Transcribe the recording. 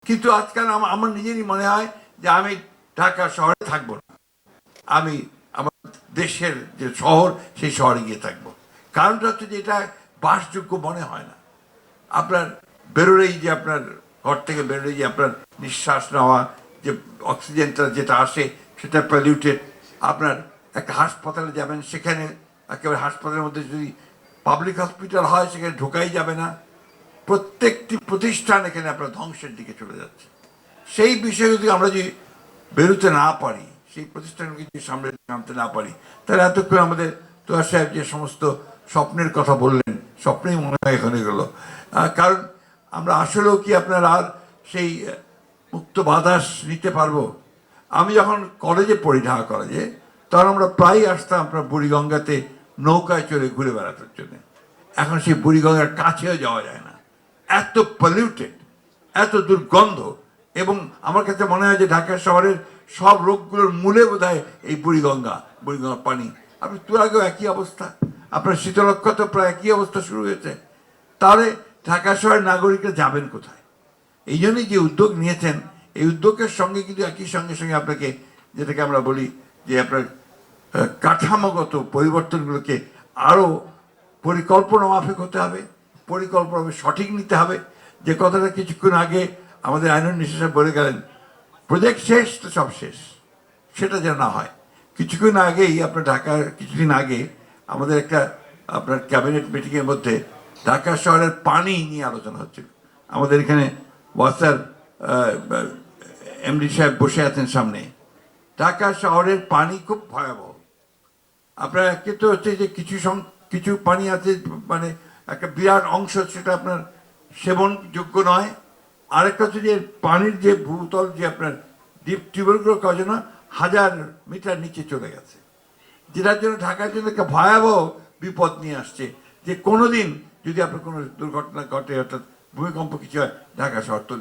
কিন্তু আজকাল আমার নিজেরই মনে হয় যে আমি ঢাকা শহরে থাকবো না, আমি আমার দেশের যে শহর সেই শহরে গিয়ে থাকবো। কারণটা হচ্ছে যে এটা বাসযোগ্য মনে হয় না। আপনার বেরোলেই যে আপনার ঘর থেকে বেরোলেই যে আপনার নিঃশ্বাস নেওয়া, যে অক্সিজেনটা যেটা আসে সেটা পলিউটেড। আপনার একটা হাসপাতালে যাবেন, সেখানে একেবারে হাসপাতালের মধ্যে যদি পাবলিক হসপিটাল হয় সেখানে ঢোকাই যাবে না। প্রত্যেকটি প্রতিষ্ঠান এখানে আপনার ধ্বংসের দিকে চলে যাচ্ছে। সেই বিষয়ে যদি আমরা যদি বেরোতে না পারি, সেই প্রতিষ্ঠানকে যদি সামনে আনতে না পারি, তাহলে এতক্ষণ আমাদের তোয়া সাহেব যে সমস্ত স্বপ্নের কথা বললেন, স্বপ্নেই মনে হয় এখানে গেল। কারণ আমরা আসলেও কি আপনার আর সেই মুক্ত বাতাস নিতে পারবো? আমি যখন কলেজে পড়ি, ঢাকা কলেজে, তখন আমরা প্রায়ই আসতাম আপনার বুড়িগঙ্গাতে নৌকায় চড়ে ঘুরে বেড়ানোর জন্য। এখন সেই বুড়িগঙ্গার কাছেও যাওয়া যায় না, এত পলিউটেড, এত দুর্গন্ধ। এবং আমার কাছে মনে হয় যে ঢাকা শহরের সব রোগগুলোর মূলে বোধহয় এই বুড়িগঙ্গার পানি। আপনি তুরাগেও একই অবস্থা, আপনার শীতলক্ষা তো প্রায় একই অবস্থা শুরু হয়েছে। তাহলে ঢাকা শহরের নাগরিকরা যাবেন কোথায়? এই জন্যই যে উদ্যোগ নিয়েছেন, এই উদ্যোগের সঙ্গে কিন্তু একই সঙ্গে সঙ্গে আপনাকে, যেটাকে আমরা বলি যে আপনার কাঠামোগত পরিবর্তনগুলোকে আরও পরিকল্পনা মাফিক হতে হবে, পরিকল্পনা সঠিক নিতে হবে। যে কথাটা কিছুক্ষণ আগে আমাদের আইনুন্নিসা সাহেব বলে গেলেন, প্রজেক্ট শেষ তো সব শেষ, সেটা যেন না হয়। কিছুক্ষণ আগেই আপনার ঢাকার কিছুদিন আগে আমাদের একটা আপনার ক্যাবিনেট মিটিংয়ের মধ্যে ঢাকা শহরের পানি নিয়ে আলোচনা হচ্ছিল। আমাদের এখানে ওয়াসার এমডি সাহেব বসে আছেন সামনে। ঢাকা শহরের পানি খুব ভয়াবহ। আপনার একে তো হচ্ছে যে কিছু পানি আছে, মানে একটা বিরাট অংশ সেটা আপনার সেবনযোগ্য নয়। আরেকটা হচ্ছে যে পানির যে ভূতল, যে আপনার ডিপ টিউবওয়েলগুলো কাজে না 1000 মিটার নিচে চলে গেছে, যেটার জন্য ঢাকার জন্য একটা ভয়াবহ বিপদ নিয়ে আসছে। যে কোনো দিন যদি আপনার কোনো দুর্ঘটনা ঘটে, অর্থাৎ ভূমিকম্প কিছু হয়, ঢাকা শহর তো